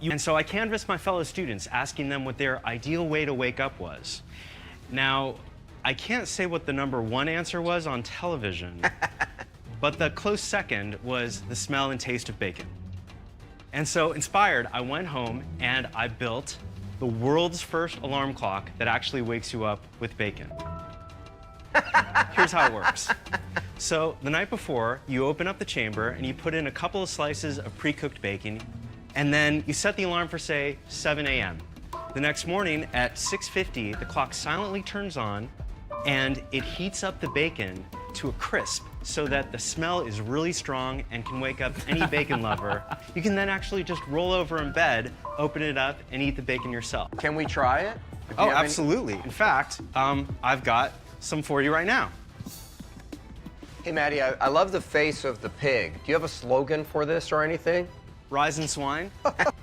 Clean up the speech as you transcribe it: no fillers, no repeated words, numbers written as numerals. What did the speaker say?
And so I canvassed my fellow students, asking them what their ideal way to wake up was. Now, I can't say what the #1 answer was on television, but the close second was the smell and taste of bacon. And so, inspired, I went home and I built the world's first alarm clock that actually wakes you up with bacon. Here's how it works. So, the night before, you open up the chamber and you put in a couple of slices of pre-cooked bacon, and then you set the alarm for, say, 7 a.m. The next morning at 6:50, the clock silently turns on and it heats up the bacon to a crisp so that the smell is really strong and can wake up any bacon lover. You can then actually just roll over in bed, open it up, and eat the bacon yourself. Can we try it? Oh, absolutely. In fact, I've got some for you right now. Hey, Maddie, I love the face of the pig. Do you have a slogan for this or anything? Rise and swine.